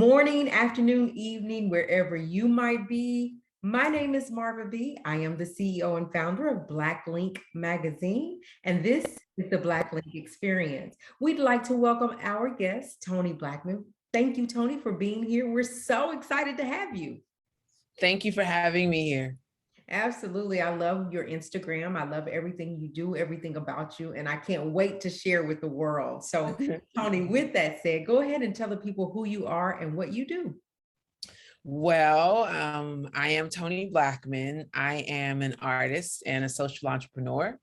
morning, afternoon, evening, wherever you might be. My name is Marva B. I am the CEO and founder of Black Link Magazine, and this is the Black Link Experience. We'd like to welcome our guest, Toni Blackman. Thank you, Toni, for being here. We're so excited to have you. Thank you for having me here. Absolutely. I love your Instagram. I love everything you do, everything about you, and I can't wait to share with the world. So, Toni, with that said, go ahead and tell the people who you are and what you do. Well, I am Toni Blackman. I am an artist and a social entrepreneur.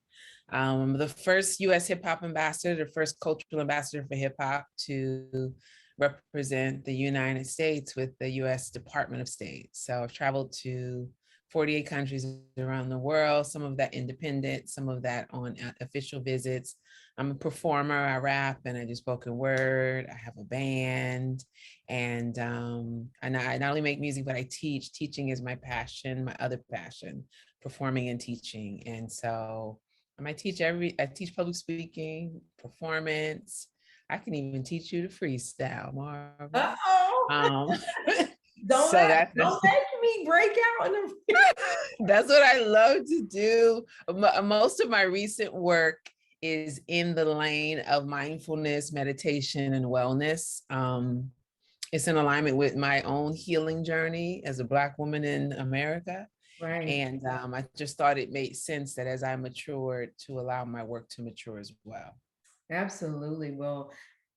I'm the first U.S. hip hop ambassador, the first cultural ambassador for hip hop to represent the United States with the U.S. Department of State. So I've traveled to 48 countries around the world, some of that independent, some of that on official visits. I'm a performer, I rap and I do spoken word. I have a band and I not only make music, but I teach. Teaching is my passion, my other passion, performing and teaching. And so I teach public speaking, performance. I can even teach you to freestyle, Marva. Uh-oh. So don't let me break out. That's what I love to do. Most of my recent work is in the lane of mindfulness, meditation, and wellness. It's in alignment with my own healing journey as a Black woman in America. Right. And I just thought it made sense that as I matured to allow my work to mature as well. Absolutely. Well,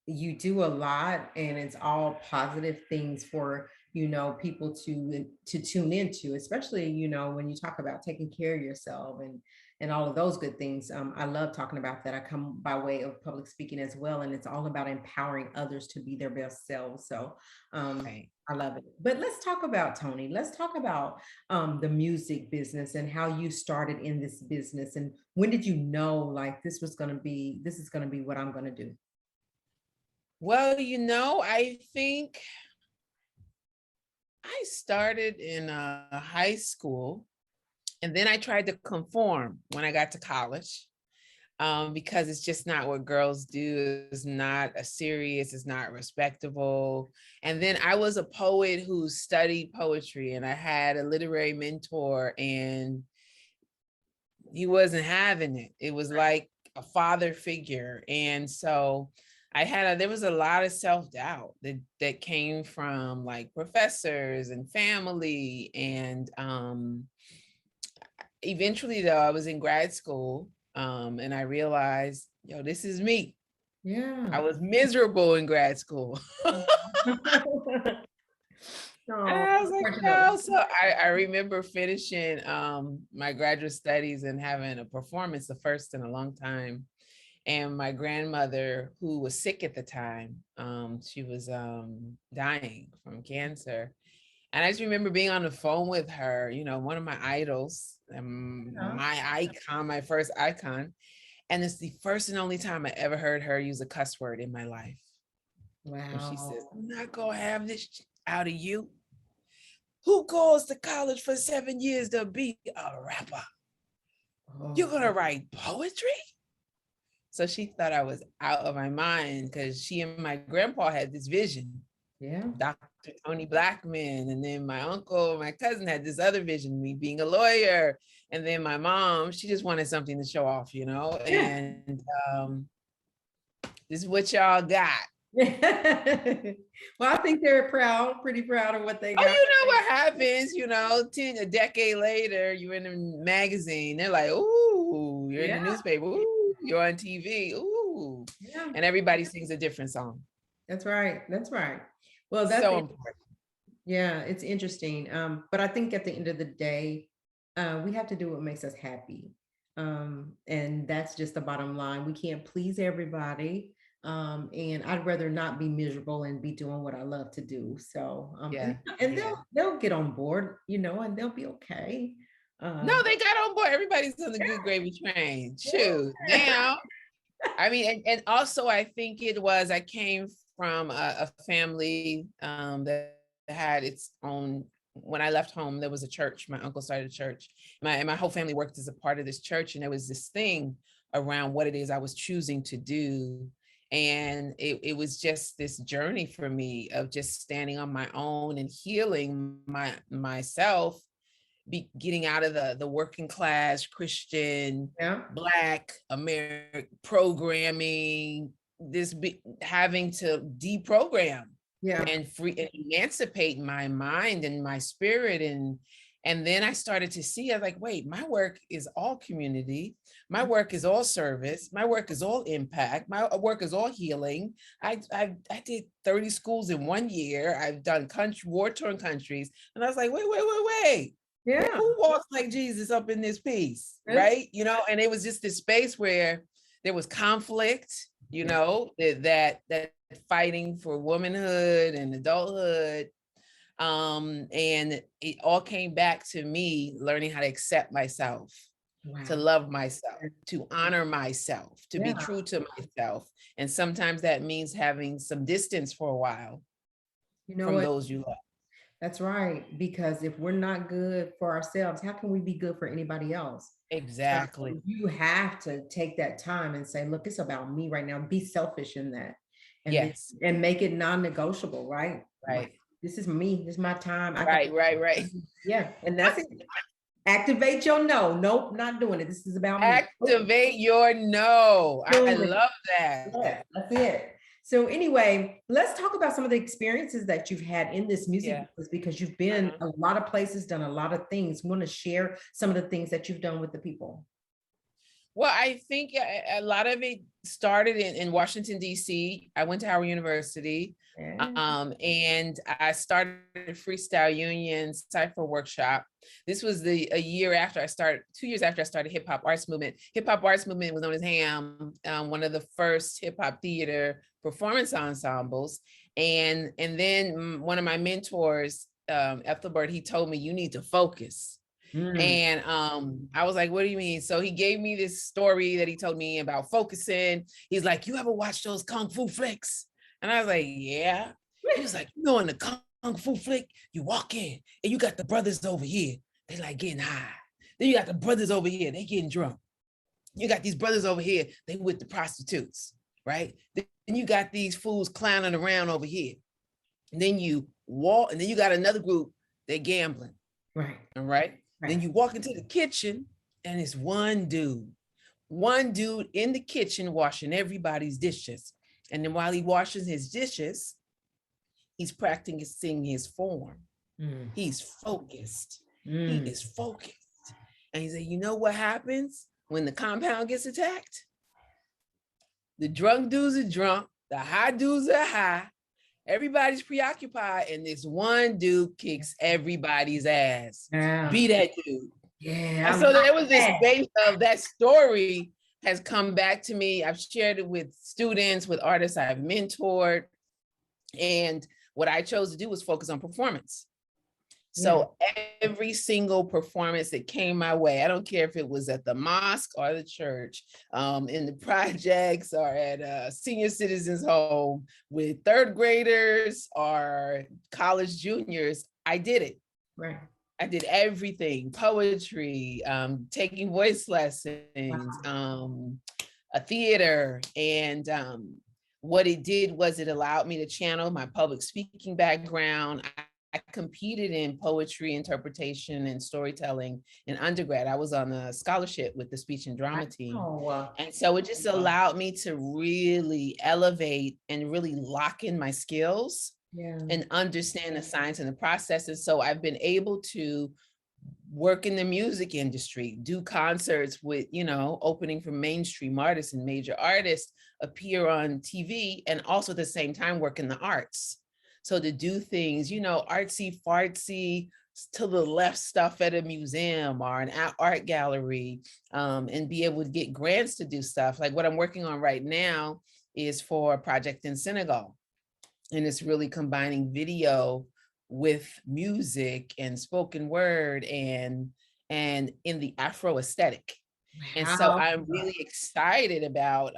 you do a lot and it's all positive things for, people to tune into, especially, when you talk about taking care of yourself and all of those good things. I love talking about that. I come by way of public speaking as well, and it's all about empowering others to be their best selves. So Right. I love it. But let's talk about Toni. Let's talk about the music business and how you started in this business, and when did you know like this is going to be what I'm going to do? Well, I think I started in high school, and then I tried to conform when I got to college, because it's just not what girls do. It's not a serious, it's not respectable. And then I was a poet who studied poetry, and I had a literary mentor, and he wasn't having it. It was like a father figure. And so there was a lot of self-doubt that came from like professors and family. And eventually though, I was in grad school, and I realized, this is me. Yeah. I was miserable in grad school. And I was like, no. So I remember finishing my graduate studies and having a performance, the first in a long time. And my grandmother, who was sick at the time, she was dying from cancer. And I just remember being on the phone with her, one of my idols, my icon, my first icon. And it's the first and only time I ever heard her use a cuss word in my life. Wow. When she says, I'm not gonna have this out of you. Who goes to college for 7 years to be a rapper? You're gonna write poetry? So she thought I was out of my mind because she and my grandpa had this vision. Yeah. Dr. Toni Blackman. And then my uncle, my cousin had this other vision, me being a lawyer. And then my mom, she just wanted something to show off, and this is what y'all got. Well, I think they're pretty proud of what they got. Oh, you know what happens, a decade later, you're in a magazine. They're like, ooh, you're in the newspaper. Ooh, you're on TV. Ooh. Yeah. And everybody sings a different song. That's right. That's right. Well, that's so important. Yeah, it's interesting. But I think at the end of the day, we have to do what makes us happy. And that's just the bottom line. We can't please everybody. And I'd rather not be miserable and be doing what I love to do. So and they'll get on board, and they'll be okay. No, they got on board. Everybody's on the good gravy train. Shoot. Now, I mean, and also I think I came from a family that had its own. When I left home, there was a church. My uncle started a church. My whole family worked as a part of this church. And there was this thing around what it is I was choosing to do. And it was just this journey for me of just standing on my own and healing myself, getting out of the working class Christian, Yeah. Black American programming, having to deprogram Yeah. and free and emancipate my mind and my spirit. And then I started to see, I was like, wait, my work is all community. My work is all service. My work is all impact. My work is all healing. I did 30 schools in 1 year. I've done war-torn countries. And I was like, wait. Yeah. Who walks like Jesus up in this piece, right? You know, and it was just this space where there was conflict, you know, that fighting for womanhood and adulthood. And it all came back to me learning how to accept myself, to love myself, to honor myself, to be true to myself. And sometimes that means having some distance for a while, you know, from those you love. That's right. Because if we're not good for ourselves, how can we be good for anybody else? Exactly. So you have to take that time and say, look, it's about me right now. Be selfish in that. And yes. And make it non-negotiable, right? Right. Like, this is me. This is my time. Right. Yeah. And that's it. Activate your no. Nope, not doing it. This is about me. Activate your no. I love that. Yeah, that's it. So anyway, let's talk about some of the experiences that you've had in this music business, because you've been a lot of places, done a lot of things. Want to share some of the things that you've done with the people? Well, I think a lot of it started in Washington, D.C. I went to Howard University, and I started Freestyle Union Cypher Workshop. This was a year after I started, 2 years after I started Hip Hop Arts Movement. Hip Hop Arts Movement was known as HAM, one of the first hip hop theater performance ensembles. And then one of my mentors, Ethelbert, he told me, you need to focus. And I was like, what do you mean? So he gave me this story that he told me about focusing. He's like, you ever watch those Kung Fu flicks? And I was like, yeah. He was like, you know, in the Kung Fu flick, you walk in and you got the brothers over here. They like getting high. Then you got the brothers over here. They getting drunk. You got these brothers over here. They with the prostitutes, right? Then you got these fools clowning around over here. And then you walk, and then you got another group. They're gambling. Right. All right. Then you walk into the kitchen and it's one dude in the kitchen washing everybody's dishes. And then while he washes his dishes, he's practicing his form. He's focused. He is focused. And he said, you know what happens when the compound gets attacked? The drunk dudes are drunk. The high dudes are high. Everybody's preoccupied, and this one dude kicks everybody's ass. Be that dude. Yeah. And so there was this base of that story has come back to me. I've shared it with students, with artists I've mentored. And what I chose to do was focus on performance. So every single performance that came my way, I don't care if it was at the mosque or the church, in the projects or at a senior citizens home with third graders or college juniors, I did it. Right. I did everything: poetry, taking voice lessons, a theater. And what it did was it allowed me to channel my public speaking background. I competed in poetry, interpretation, and storytelling in undergrad. I was on a scholarship with the speech and drama team. And so it just allowed me to really elevate and really lock in my skills and understand the science and the processes. So I've been able to work in the music industry, do concerts with, you know, opening for mainstream artists and major artists, appear on TV, and also at the same time work in the arts. So to do things, you know, artsy fartsy to the left stuff at a museum or an art gallery, and be able to get grants to do stuff. Like what I'm working on right now is for a project in Senegal. And it's really combining video with music and spoken word and in the Afro aesthetic. And so I'm really excited about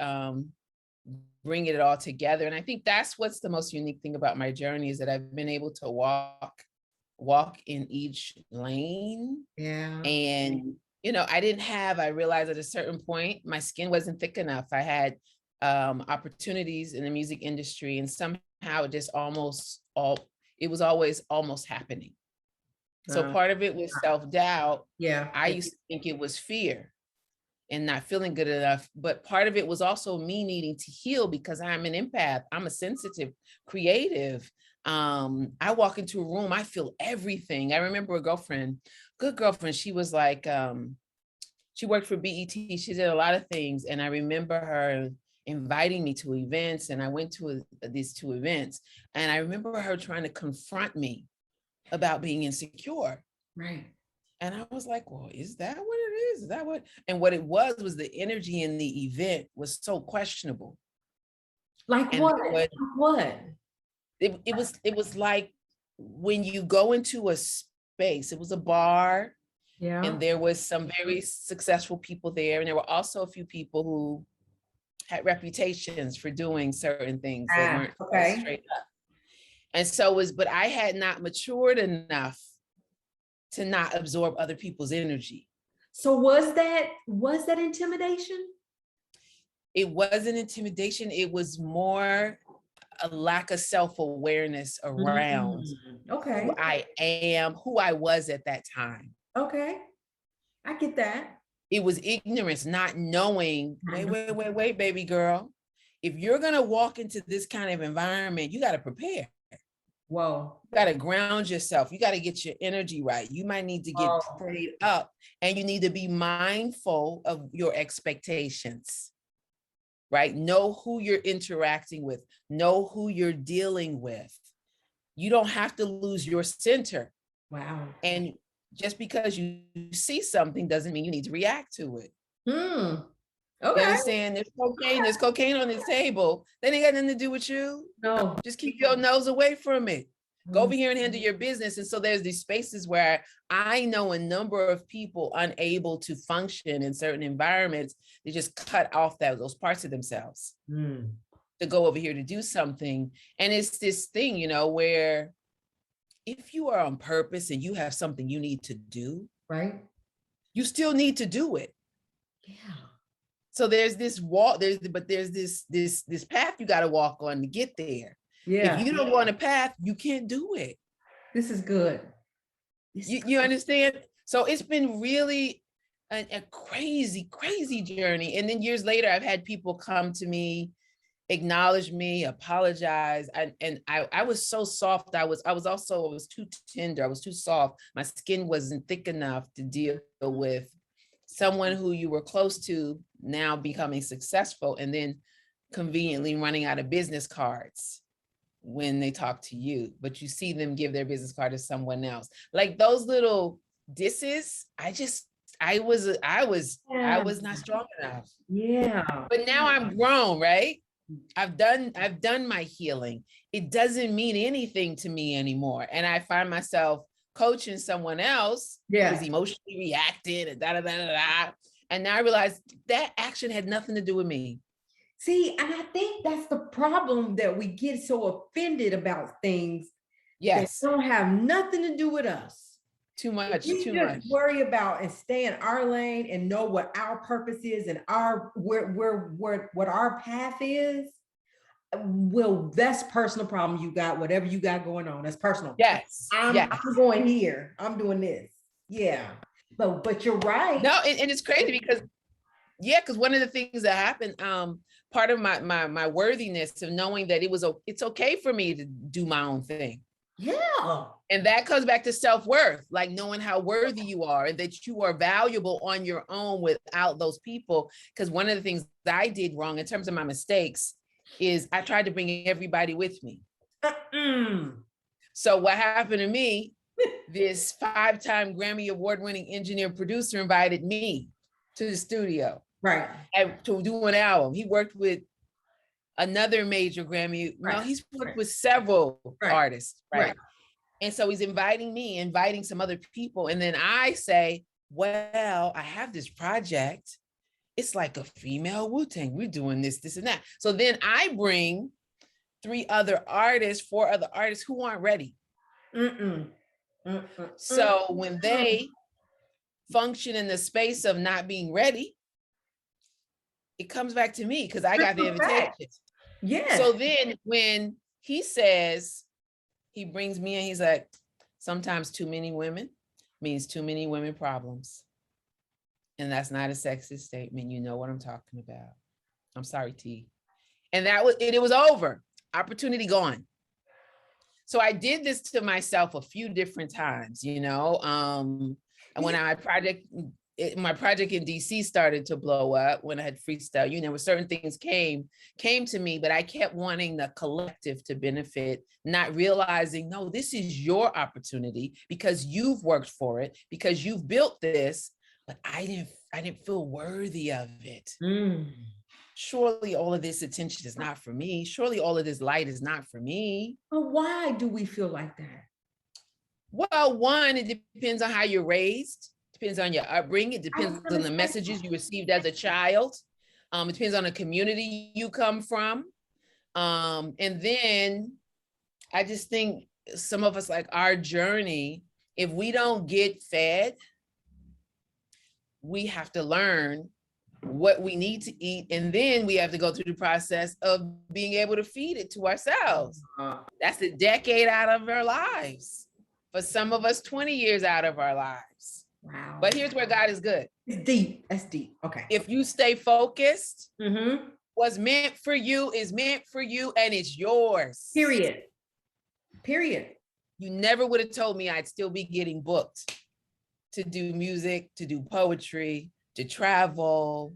bringing it all together. And I think that's what's the most unique thing about my journey, is that I've been able to walk in each lane. And, you know, I realized at a certain point, my skin wasn't thick enough. I had opportunities in the music industry, and somehow it was always almost happening. So part of it was self-doubt. Yeah. I used to think it was fear and not feeling good enough, but part of it was also me needing to heal because I'm an empath. I'm a sensitive creative. I walk into a room, I feel everything. I remember a good girlfriend, she was like, she worked for BET. She did a lot of things. And I remember her inviting me to events, and I went to these 2 events. And I remember her trying to confront me about being insecure. Right. And I was like, well, is that what it is? Is that what? And what it was the energy in the event was so questionable. Like and what? What? It was like when you go into a space, it was a bar. Yeah. And there was some very successful people there. And there were also a few people who had reputations for doing certain things that weren't straight up. And so but I had not matured enough to not absorb other people's energy. So was that intimidation? It wasn't intimidation. It was more a lack of self-awareness around who I am, who I was at that time. Okay. I get that. It was ignorance, not knowing, wait, baby girl. If you're going to walk into this kind of environment, you got to prepare. Whoa. You got to ground yourself. You got to get your energy right. You might need to get prayed up, and you need to be mindful of your expectations, right? Know who you're interacting with, know who you're dealing with. You don't have to lose your center. Wow. And just because you see something doesn't mean you need to react to it. Okay. You understand? There's cocaine on the table. That ain't got nothing to do with you. No. Just keep your nose away from it. Go over here and handle your business. And so there's these spaces where I know a number of people unable to function in certain environments. They just cut off those parts of themselves to go over here to do something. And it's this thing, where if you are on purpose and you have something you need to do, right, you still need to do it. Yeah. So there's this walk, there's this path you got to walk on to get there. Yeah. If you don't go on a path, you can't do it. This is good. You understand? So it's been really a crazy, crazy journey. And then years later, I've had people come to me, acknowledge me, apologize. And I was so soft. I was too tender. I was too soft. My skin wasn't thick enough to deal with someone who you were close to now becoming successful and then conveniently running out of business cards when they talk to you, but you see them give their business card to someone else. Like those little disses, I was not strong enough. Yeah. But now I'm grown, right? I've done my healing. It doesn't mean anything to me anymore. And I find myself coaching someone else who's emotionally reacted and da. And now I realize that action had nothing to do with me. See, and I think that's the problem, that we get so offended about things that don't have nothing to do with us. Too much. Worry about and stay in our lane and know what our purpose is and what our path is. Well, that's personal problem you got, whatever you got going on. That's personal. Yes. I'm going here. I'm doing this. Yeah. But you're right. No, and it's crazy because one of the things that happened, part of my worthiness of knowing that it's okay for me to do my own thing. Yeah. And that comes back to self-worth, like knowing how worthy you are and that you are valuable on your own without those people. Because one of the things that I did wrong in terms of my mistakes is I tried to bring everybody with me. So what happened to me, this 5-time Grammy award-winning engineer producer invited me to the studio. Right. To do an album. He worked with another major Grammy. Right. No, he's worked with several artists. Right. And so he's inviting some other people. And then I say, well, I have this project. It's like a female Wu-Tang. We're doing this and that. So then I bring 4 other artists who aren't ready. So when they function in the space of not being ready, it comes back to me because I got the invitation. Yeah. So then when he says, he brings me in, he's like, sometimes too many women means too many women problems. And that's not a sexist statement. You know what I'm talking about. I'm sorry, T. And that was it, it was over. Opportunity gone. So I did this to myself a few different times, you know. And when my project in DC started to blow up, when I had freestyle, you know, certain things came to me, but I kept wanting the collective to benefit, not realizing, no, this is your opportunity because you've worked for it, because you've built this, but I didn't feel worthy of it. Surely all of this attention is not for me. Surely all of this light is not for me. But why do we feel like that? Well, one, it depends on how you're raised. Depends on your upbringing. It depends on the messages you received as a child. It depends on the community you come from. And then I just think some of us, like our journey, if we don't get fed, we have to learn what we need to eat. And then we have to go through the process of being able to feed it to ourselves. That's a decade out of our lives. For some of us, 20 years out of our lives. Wow. But here's where God is good. It's deep. That's deep. Okay. If you stay focused, what's meant for you is meant for you and it's yours. Period. Period. You never would have told me I'd still be getting booked to do music, to do poetry, to travel.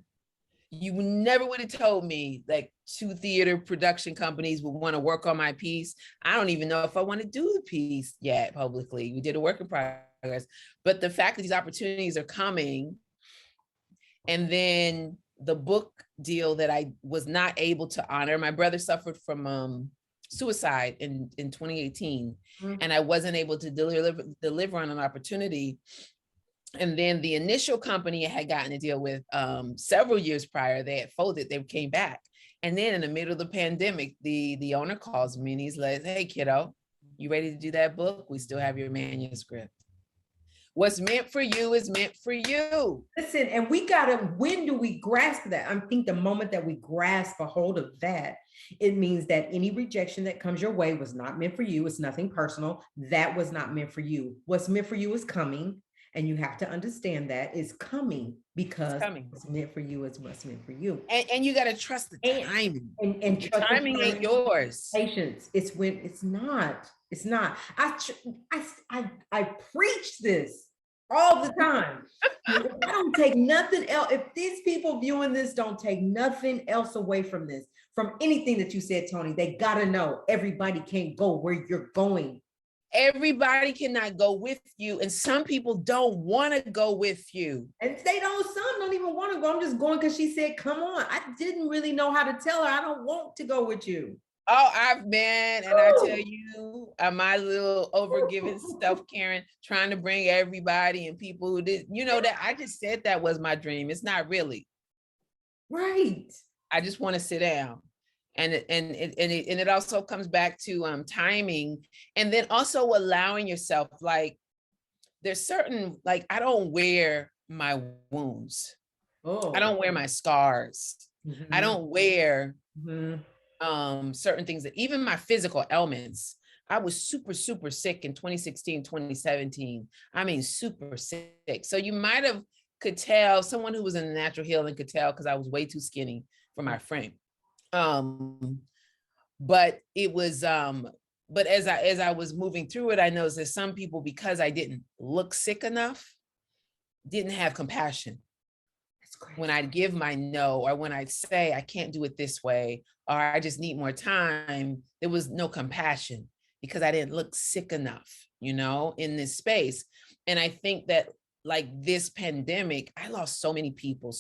You never would have told me like 2 theater production companies would want to work on my piece. I don't even know if I want to do the piece yet publicly. We did a work in progress. But the fact that these opportunities are coming, and then the book deal that I was not able to honor. My brother suffered from suicide in 2018, and I wasn't able to deliver on an opportunity. And then the initial company I had gotten to deal with several years prior, they had folded, they came back. And then in the middle of the pandemic, the owner calls me and he's like, hey, kiddo, you ready to do that book? We still have your manuscript. What's meant for you is meant for you. Listen, and we gotta, when do we grasp that? I think the moment that we grasp a hold of that, it means that any rejection that comes your way was not meant for you. It's nothing personal. That was not meant for you. What's meant for you is coming. And you have to understand that it's coming because what's meant for you is what's meant for you. And you got to trust the timing. And the timing ain't yours. Patience. It's when it's not. It's not. I preach this all the time. I don't take nothing else. If these people viewing this don't take nothing else away from this, from anything that you said, Toni, they got to know everybody can't go where you're going. Everybody cannot go with you, and some people don't want to go with you. And they don't, some don't even want to go. I'm just going because she said, come on. I didn't really know how to tell her I don't want to go with you. Oh, I've been, and I tell you, my little overgiving stuff, Karen, trying to bring everybody and people who did, you know, that I just said that was my dream. It's not really. Right. I just want to sit down. And it also comes back to timing, and then also allowing yourself, like, there's certain, like, I don't wear my wounds. I don't wear my scars. I don't wear certain things, that even my physical ailments. I was super, super sick in 2016, 2017. I mean, super sick. So you might have could tell, someone who was in the natural healing could tell, because I was way too skinny for my frame. But it was, but as I was moving through it, I noticed that some people, because I didn't look sick enough, didn't have compassion. That's great. When I'd give my no, or when I'd say, I can't do it this way, or I just need more time, there was no compassion because I didn't look sick enough, you know, in this space. And I think that, like, this pandemic, I lost so many people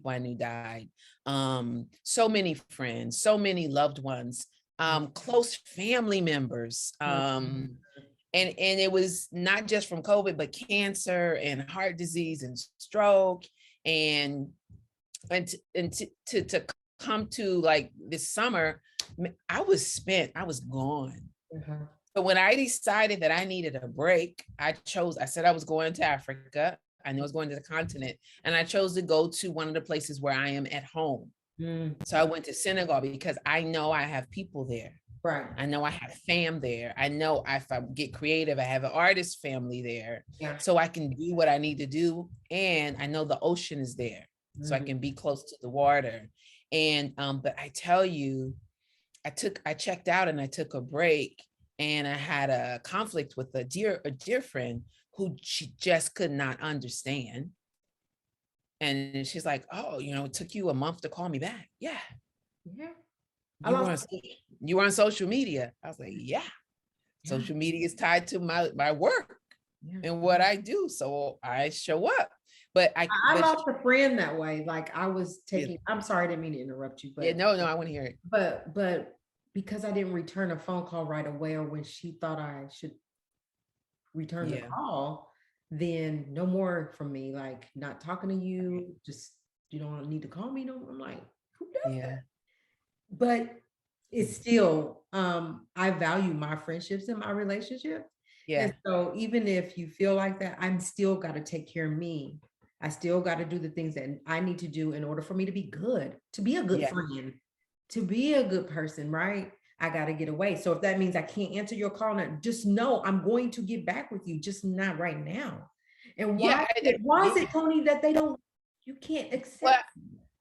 I knew died. So many friends, so many loved ones, close family members. And it was not just from COVID, but cancer and heart disease and stroke. And to come to, like, this summer, I was spent, I was gone. But when I decided that I needed a break, I said I was going to Africa. I know I was going to the continent, and I chose to go to one of the places where I am at home. So I went to Senegal because I know I have people there. Right. I know I have fam there. I know if I get creative, I have an artist family there. Yeah. So I can do what I need to do. And I know the ocean is there. So I can be close to the water. And but I tell you, I checked out and I took a break, and I had a conflict with a dear friend who she just could not understand. And she's like, oh, it took you a month to call me back. Yeah. Yeah. You were on social media. I was like, yeah. Social media is tied to my work and what I do. So I show up. But I lost a friend that way. Like I was taking, I'm sorry, I didn't mean to interrupt you, but no, I want to hear it. But because I didn't return a phone call right away, or when she thought I should return the call, then no more from me, like not talking to you, just you don't need to call me. No, I'm like, who does that? But it's still, I value my friendships and my relationships. Yeah. And so even if you feel like that, I'm still got to take care of me. I still got to do the things that I need to do in order for me to be good, to be a good friend, to be a good person, right? I got to get away. So if that means I can't answer your call now, just know I'm going to get back with you, just not right now. And why is it, Toni, that you can't accept?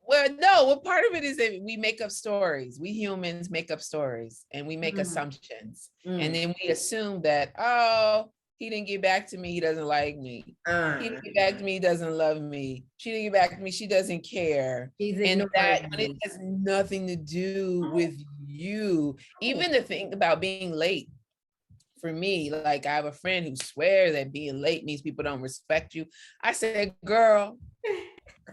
Well, part of it is that we make up stories. We humans make up stories and we make assumptions. And then we assume that, oh, he didn't get back to me, he doesn't like me. He didn't get back to me, he doesn't love me. She didn't get back to me, she doesn't care. And that when it has nothing to do with you. Even the thing about being late. For me, like I have a friend who swears that being late means people don't respect you. I said, girl,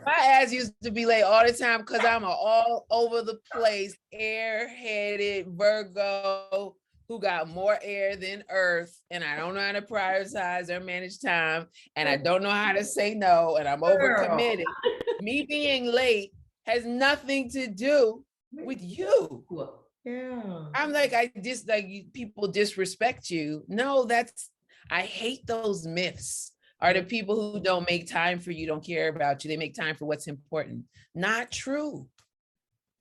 my ass used to be late all the time because I'm all over the place, airheaded Virgo who got more air than earth, and I don't know how to prioritize or manage time, and I don't know how to say no, and I'm overcommitted. Me being late has nothing to do with you. Yeah. I'm like, people disrespect you. No, I hate those myths. Are the people who don't make time for you, don't care about you. They make time for what's important. Not true.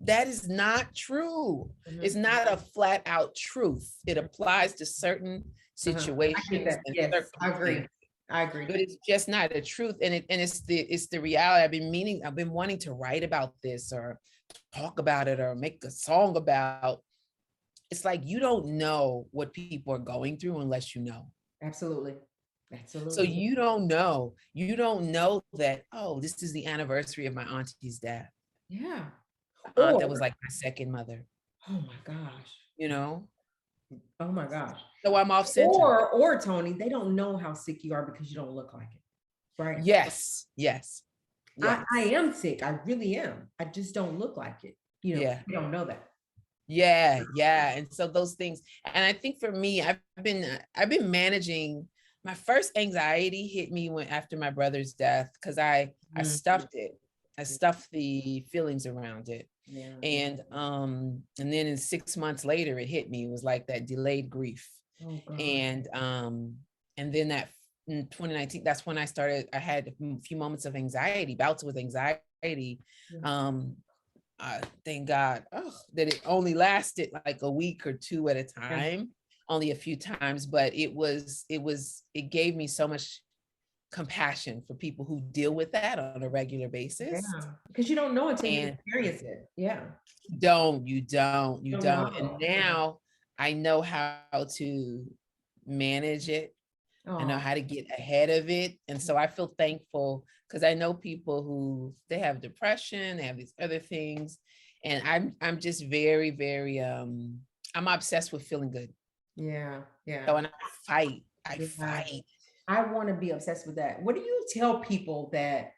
That is not true. It's not a flat out truth. It applies to certain situations. Yes, I agree. But it's just not a truth. And it's the reality. I've been wanting to write about this or talk about it or make a song about. It's like you don't know what people are going through unless you know. Absolutely. So you don't know that, oh, this is the anniversary of my auntie's death. Yeah. That was like my second mother. Oh my gosh. Oh my gosh. So I'm off center. Or Toni, they don't know how sick you are because you don't look like it. Right? Yes. I am sick. I really am. I just don't look like it. You don't know that. Yeah. And so those things, and I think for me, I've been managing. My first anxiety hit me after my brother's death because I stuffed it. I stuffed the feelings around it. Yeah. And then 6 months later, it hit me. It was like that delayed grief. Oh, God. And then that in 2019, that's when I had a few moments of anxiety, bouts with anxiety. Thank God that it only lasted like a week or two at a time. Only a few times, but it gave me so much compassion for people who deal with that on a regular basis. Yeah, because you don't know until you experience it. Yeah. You don't. And now I know how to manage it. I know how to get ahead of it. And so I feel thankful because I know people who they have depression, they have these other things. And I'm just very, very I'm obsessed with feeling good. Yeah. So when I fight. I want to be obsessed with that. What do you tell people that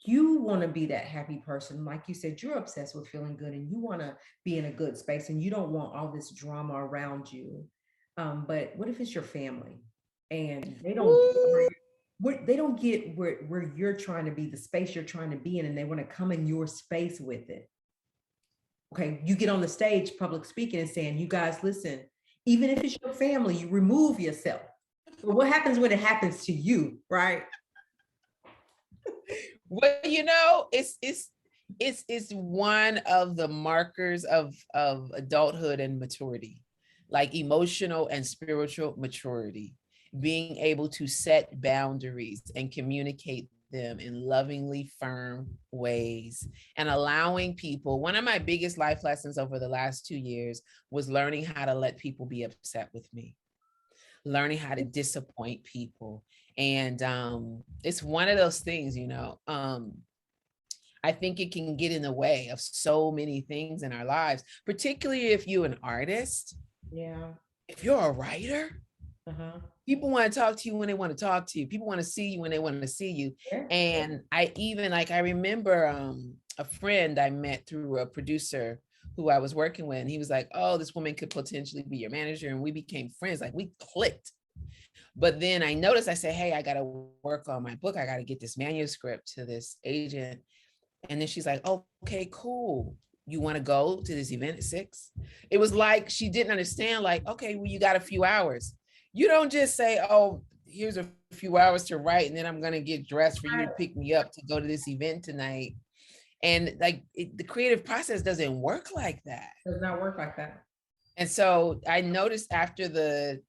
you want to be that happy person? Like you said, you're obsessed with feeling good and you want to be in a good space and you don't want all this drama around you. But what if it's your family and they don't get where you're trying to be, the space you're trying to be in, and they want to come in your space with it? Okay, you get on the stage, public speaking and saying, you guys, listen, even if it's your family, you remove yourself. But what happens when it happens to you, right? Well, it's one of the markers of adulthood and maturity, like emotional and spiritual maturity, being able to set boundaries and communicate them in lovingly firm ways, and allowing people. One of my biggest life lessons over the last 2 years was learning how to let people be upset with me, learning how to disappoint people. And it's one of those things, I think it can get in the way of so many things in our lives, particularly if you're an artist. Yeah. If you're a writer, Uh-huh. people want to talk to you when they want to talk to you. People want to see you when they want to see you. Yeah. And I remember a friend I met through a producer who I was working with, and he was like, oh, this woman could potentially be your manager. And we became friends, like we clicked. But then I noticed, I said, hey, I got to work on my book. I got to get this manuscript to this agent. And then she's like, oh, okay, cool. You want to go to this event at 6? It was like she didn't understand, like, okay, well, you got a few hours. You don't just say, oh, here's a few hours to write, and then I'm going to get dressed for you to pick me up to go to this event tonight. And like the creative process doesn't work like that. It does not work like that. And so I noticed after it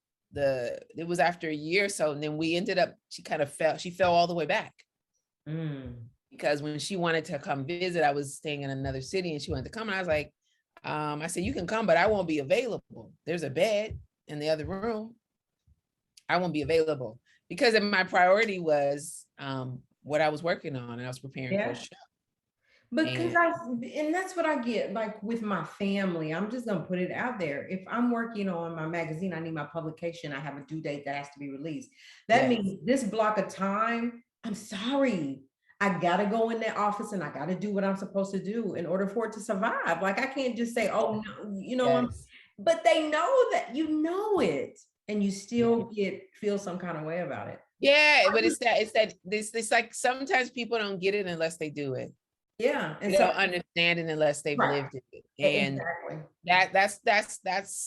was after a year or so, and then we ended up, she fell all the way back. Because when she wanted to come visit, I was staying in another city and she wanted to come. And I was like, I said, you can come, but I won't be available. There's a bed in the other room. I won't be available because my priority was what I was working on, and I was preparing for a show. Because and that's what I get like with my family. I'm just gonna put it out there. If I'm working on my magazine, I need my publication, I have a due date that has to be released. That means this block of time, I'm sorry, I gotta go in that office and I gotta do what I'm supposed to do in order for it to survive. Like I can't just say, oh no, but they know that it, and you still feel some kind of way about it. Yeah, but it's like sometimes people don't get it unless they do it. Yeah, and they don't understand it unless they've lived it. And that's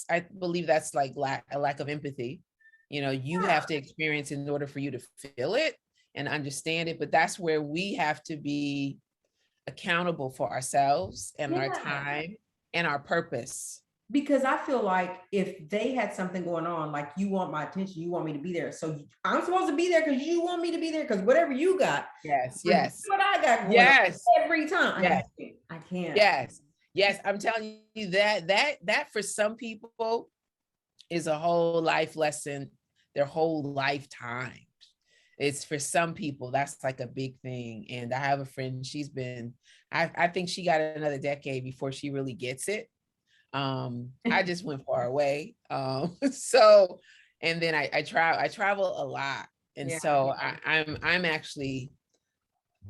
I believe that's like a lack of empathy. You have to experience in order for you to feel it and understand it. But that's where we have to be accountable for ourselves and our time and our purpose. Because I feel like if they had something going on, like you want my attention, you want me to be there. So I'm supposed to be there because you want me to be there because whatever you got. Yes. What I got going on every time. Yes. I can't. Yes. I'm telling you that for some people is a whole life lesson, their whole lifetime. It's for some people, that's like a big thing. And I have a friend, I think she got another decade before she really gets it. I just went far away. So, and then I travel a lot. And so I'm actually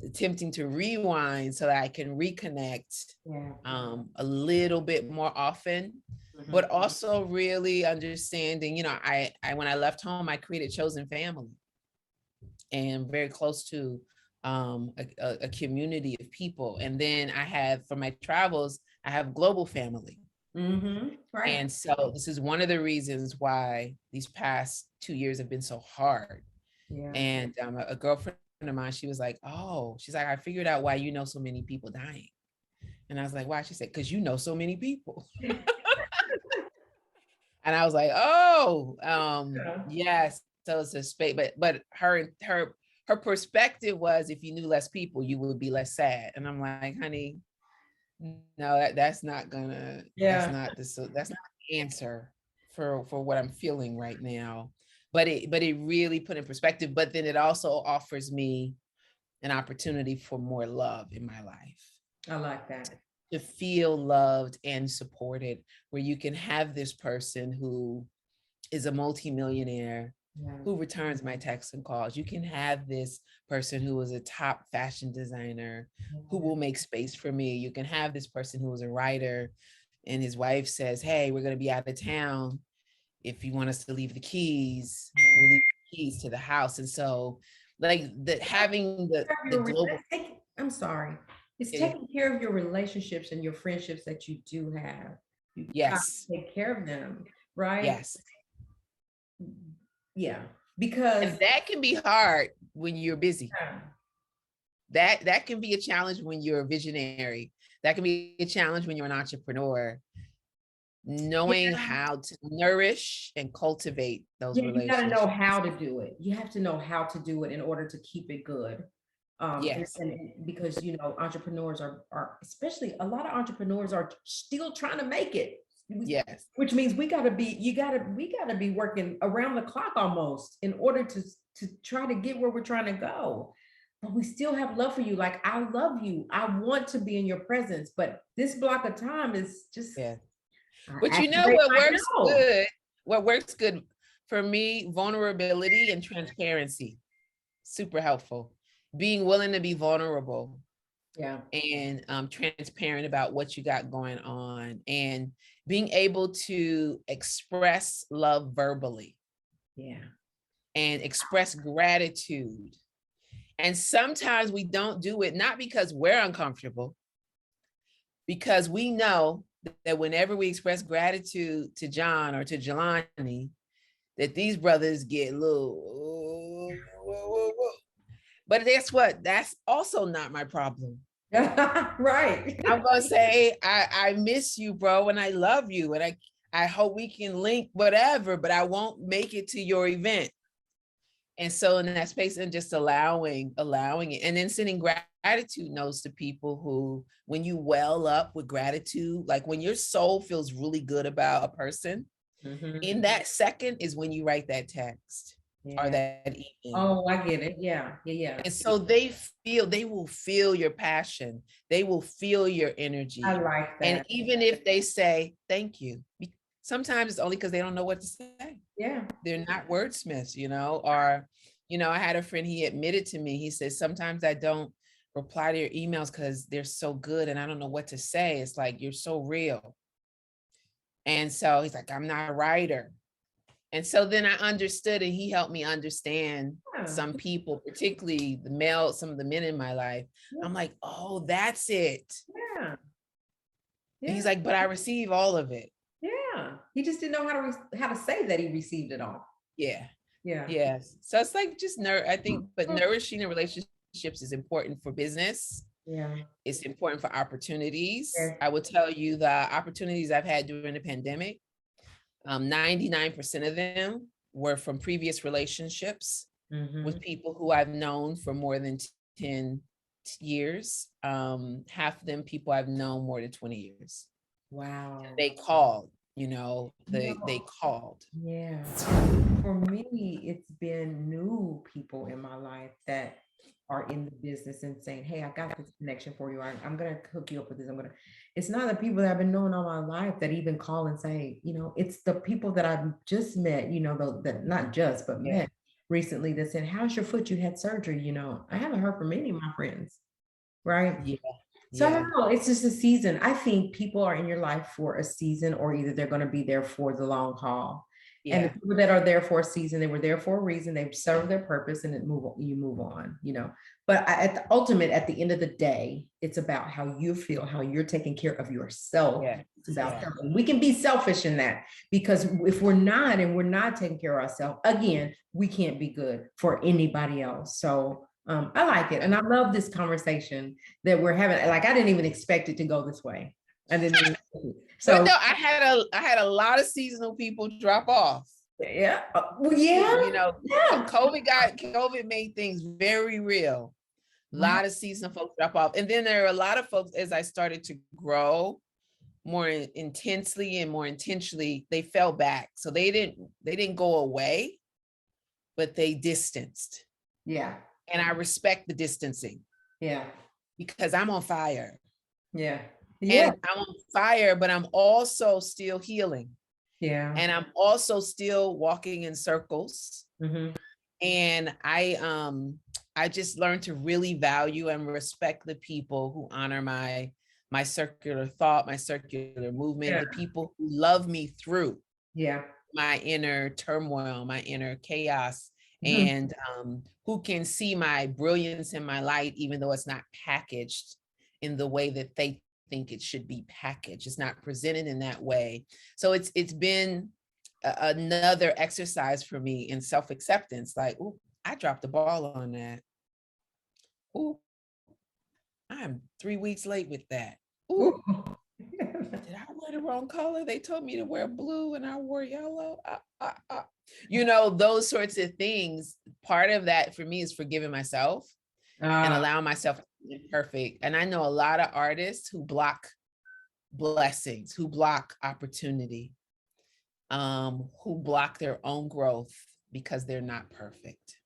attempting to rewind so that I can reconnect a little bit more often, but also really understanding, I when I left home, I created chosen family and very close to a community of people. And then I have, for my travels, I have global family. Right. And so this is one of the reasons why these past 2 years have been so hard. And a girlfriend of mine, she was like, oh, she's like, I figured out why you know so many people dying. And I was like, why? She said, because you know so many people. And I was like, oh, yes. So it's a space, but her perspective was, if you knew less people, you would be less sad. And I'm like, honey, no, that's not gonna, that's not the answer for what I'm feeling right now. But it really put in perspective. But then it also offers me an opportunity for more love in my life. I like that. To feel loved and supported, where you can have this person who is a multimillionaire who returns my texts and calls. You can have this person who is a top fashion designer who will make space for me. You can have this person who is a writer and his wife says, hey, we're going to be out of town. If you want us to leave the keys, we'll leave the keys to the house. And so like having the global, I'm sorry. It's taking care of your relationships and your friendships that you do have. You take care of them, right? Yes. Yeah, because and that can be hard when you're busy. that can be a challenge when you're a visionary. That can be a challenge when you're an entrepreneur, knowing how to nourish and cultivate those Yeah, you got to know relationships. how to do it. You have to know how to do it in order to keep it good. Yes. And because entrepreneurs are especially a lot of entrepreneurs are still trying to make it. Yes. Which means we gotta be working around the clock almost in order to try to get where we're trying to go. But we still have love for you. Like, I love you. I want to be in your presence, but this block of time is just Yeah. I But activate my no. what works good for me, vulnerability and transparency, super helpful. Being willing to be vulnerable Yeah. and transparent about what you got going on, and being able to express love verbally. Yeah. And express gratitude. And sometimes we don't do it, not because we're uncomfortable, because we know that whenever we express gratitude to John or to Jelani, that these brothers get a little, but guess what? That's also not my problem. Right. I'm gonna say, I miss you, bro, and I love you, and I hope we can link whatever, but I won't make it to your event. And so in that space, and just allowing it, and then sending gratitude notes to people who, when you well up with gratitude, like when your soul feels really good about a person, in that second is when you write that text or that email. Oh, I get it. Yeah. And so they will feel your passion. They will feel your I energy. like And that. even if they say, thank you, sometimes it's only because they don't know what to say. Yeah. They're not wordsmiths, or, I had a friend, he admitted to me, he said, sometimes I don't reply to your emails because they're so good and I don't know what to say. It's like, you're so real. And so he's like, I'm not a writer. And so then I understood, and he helped me understand some people, particularly some of the men in my life. I'm like, oh, that's it. Yeah. And he's like, but I receive all of it. Yeah. He just didn't know how to say that he received it all. Yeah. Yeah. Yes. So it's like just I think, but nourishing the relationships is important for business. Yeah. It's important for opportunities. Yeah. I will tell you the opportunities I've had during the pandemic, 99% of them were from previous relationships with people who I've known for more than 10 years. Half of them people I've known more than 20 years. Wow. They called, they called. Yeah. For me, it's been new people in my life that are in the business and saying, hey, I got this connection for you. I'm going to hook you up with this. It's not the people that I've been knowing all my life that even call and say, it's the people that I've just met, that not just, but met recently that said, how's your foot? You had surgery. I haven't heard from any of my friends. Right. Yeah. So I don't know, it's just a season. I think people are in your life for a season, or either they're going to be there for the long haul. Yeah. And the people that are there for a season, they were there for a reason. They've served their purpose, and you move on, But at the end of the day, it's about how you feel, how you're taking care of yourself. Yeah. It's about we can be selfish in that, because if we're not taking care of ourselves, again, we can't be good for anybody else. So I like it. And I love this conversation that we're having. Like, I didn't even expect it to go this way. I didn't. So but no, I had a lot of seasonal people drop off. Yeah. Well, yeah. COVID made things very real. A lot of seasonal folks drop off. And then there are a lot of folks, as I started to grow more intensely and more intentionally, they fell back. So they didn't go away, but they distanced. Yeah. And I respect the distancing. Yeah. Because I'm on fire. Yeah. And I'm on fire, but I'm also still healing. Yeah. And I'm also still walking in circles. And I just learned to really value and respect the people who honor my circular thought, my circular movement, the people who love me through my inner turmoil, my inner chaos, and who can see my brilliance and my light, even though it's not packaged in the way that they think it should be packaged. It's not presented in that way. So it's been another exercise for me in self-acceptance. Like, oh, I dropped the ball on that. Oh, I'm 3 weeks late with that. Ooh, Ooh. did I wear the wrong color? They told me to wear blue and I wore yellow. You know, those sorts of things. Part of that for me is forgiving myself and allowing myself to be imperfect. And I know a lot of artists who block blessings, who block opportunity, who block their own growth because they're not perfect.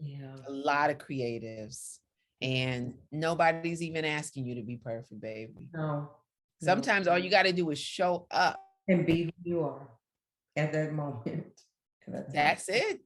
Yeah. A lot of creatives, and nobody's even asking you to be perfect, baby. No. Sometimes all you got to do is show up. And be who you are at that moment. At that time. That's it.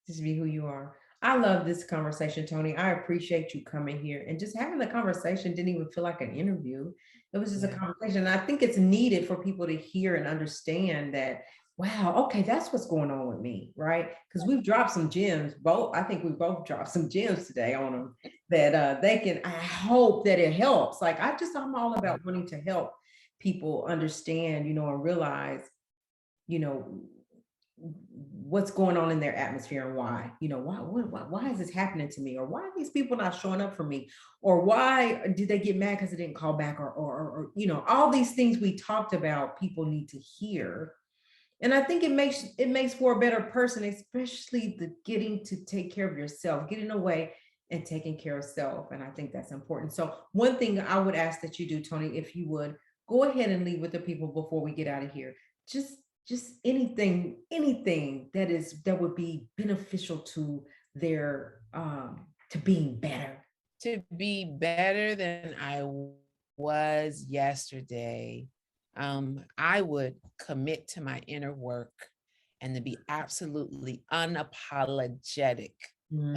Just be who you are. I love this conversation, Toni. I appreciate you coming here and just having the conversation didn't even feel like an interview. It was just a conversation. I think it's needed for people to hear and understand that, wow, okay, that's what's going on with me, right? Because we've dropped some gems. I think we both dropped some gems today on them that they can, I hope that it helps. Like I'm all about wanting to help people understand, and realize, you know, what's going on in their atmosphere and why, why is this happening to me? Or why are these people not showing up for me? Or why did they get mad because I didn't call back? Or all these things we talked about, people need to hear. And I think it makes for a better person, especially the getting to take care of yourself, getting away and taking care of self. And I think that's important. So one thing I would ask that you do, Toni, if you would go ahead and leave with the people before we get out of here, just anything that would be beneficial to their to being better. To be better than I was yesterday, I would commit to my inner work and to be absolutely unapologetic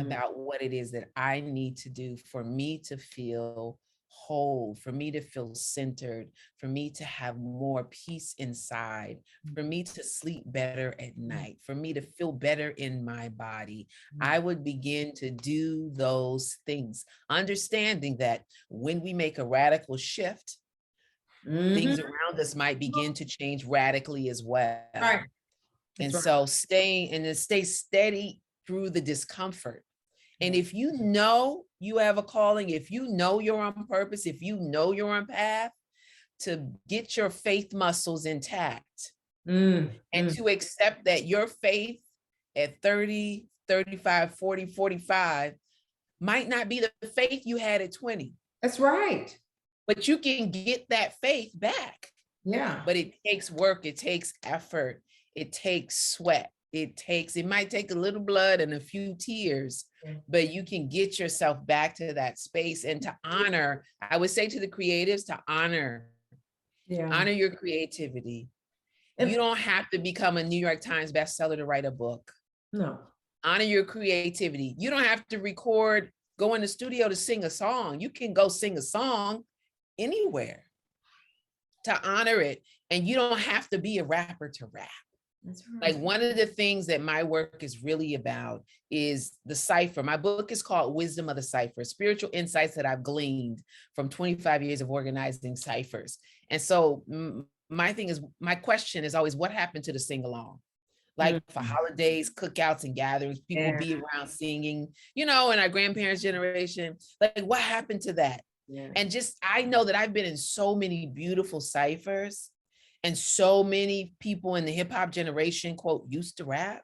about what it is that I need to do for me to feel whole, for me to feel centered, for me to have more peace inside, for me to sleep better at night, for me to feel better in my body. I would begin to do those things, understanding that when we make a radical shift, things around us might begin to change radically as well. Right. And so stay steady through the discomfort. And if you know you have a calling, if you know you're on purpose, if you know you're on path, to get your faith muscles intact and to accept that your faith at 30, 35, 40, 45 might not be the faith you had at 20. That's right. But you can get that faith back. Yeah. But it takes work, it takes effort, it takes sweat. It might take a little blood and a few tears, but you can get yourself back to that space and to honor. I would say to the creatives to honor your creativity. You don't have to become a New York Times bestseller to write a book. No. Honor your creativity. You don't have to go in the studio to sing a song. You can go sing a song anywhere to honor it. And you don't have to be a rapper to rap. That's right. Like one of the things that my work is really about is the cipher. My book is called Wisdom of the Cipher, spiritual insights that I've gleaned from 25 years of organizing ciphers. And so my question is always, what happened to the sing-along? Like for holidays, cookouts and gatherings, people be around singing, in our grandparents' generation, like what happened to that? Yeah. And I know that I've been in so many beautiful ciphers. And so many people in the hip hop generation, quote, used to rap.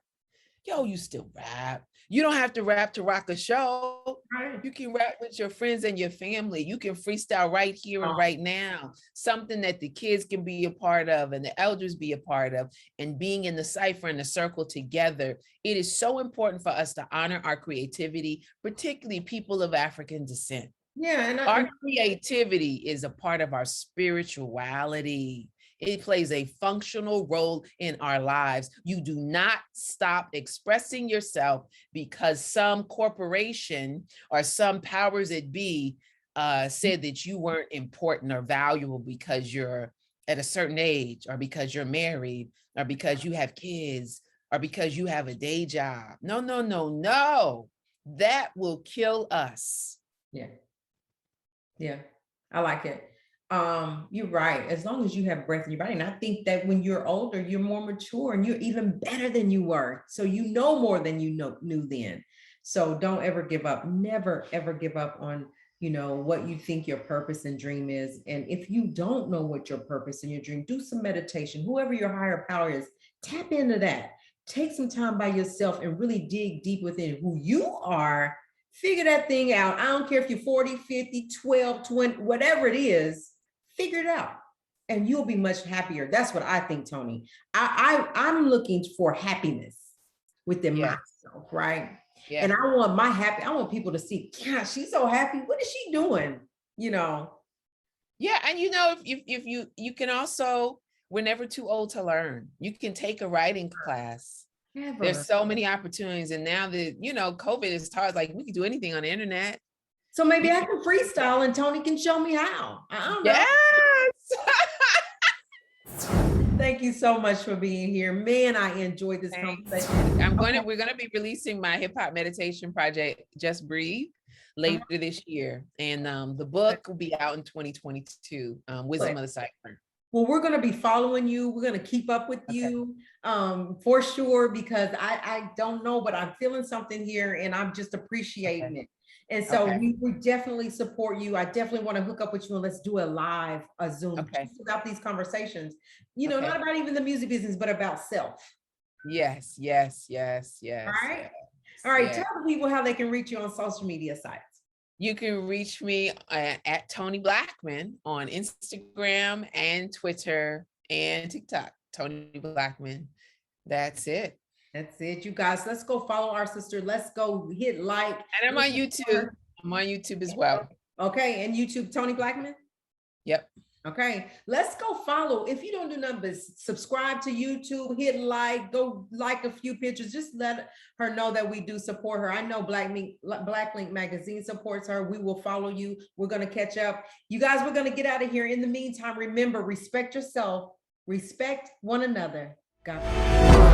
Yo, you still rap. You don't have to rap to rock a show. Right. You can rap with your friends and your family. You can freestyle right here and right now. Something that the kids can be a part of and the elders be a part of. And being in the cipher and the circle together, it is so important for us to honor our creativity, particularly people of African descent. Yeah, and our creativity is a part of our spirituality. It plays a functional role in our lives. You do not stop expressing yourself because some corporation or some powers that be said that you weren't important or valuable because you're at a certain age, or because you're married, or because you have kids, or because you have a day job. No, no, no, no. That will kill us. Yeah. Yeah, I like it. You're right. As long as you have breath in your body. And I think that when you're older, you're more mature and you're even better than you were. So you know more than you knew then. So don't ever give up. Never, ever give up on what you think your purpose and dream is. And if you don't know what your purpose and your dream, do some meditation. Whoever your higher power is, tap into that. Take some time by yourself and really dig deep within who you are. Figure that thing out. I don't care if you're 40, 50, 12, 20, whatever it is, figure it out. And you'll be much happier. That's what I think, Toni. I'm looking for happiness within myself, right? Yeah. And I want people to see, gosh, she's so happy. What is she doing? Yeah. And if you can also, we're never too old to learn. You can take a writing class. Never. There's so many opportunities. And now that, COVID is hard, like we can do anything on the internet. So maybe I can freestyle and Toni can show me how. I don't know. Yes. Thank you so much for being here. Man, I enjoyed this conversation. We're going to be releasing my hip hop meditation project, Just Breathe, later this year. And the book will be out in 2022, Wisdom of the Cipher. Well, we're going to be following you. We're going to keep up with you for sure, because I don't know, but I'm feeling something here and I'm just appreciating it. And so we definitely support you. I definitely want to hook up with you and let's do a Zoom about these conversations, not about even the music business, but about self. Yes. All right. All right. Tell the people how they can reach you on social media sites. You can reach me at Toni Blackman on Instagram and Twitter and TikTok. Toni Blackman. That's it. That's it, you guys. Let's go follow our sister. Let's go hit like. And I'm on YouTube. I'm on YouTube as well. Okay, and YouTube, Toni Blackman? Yep. Okay, let's go follow. If you don't do nothing but subscribe to YouTube, hit like, go like a few pictures. Just let her know that we do support her. I know Blacklink Magazine supports her. We will follow you. We're going to catch up. You guys, we're going to get out of here. In the meantime, remember, respect yourself, respect one another. God bless.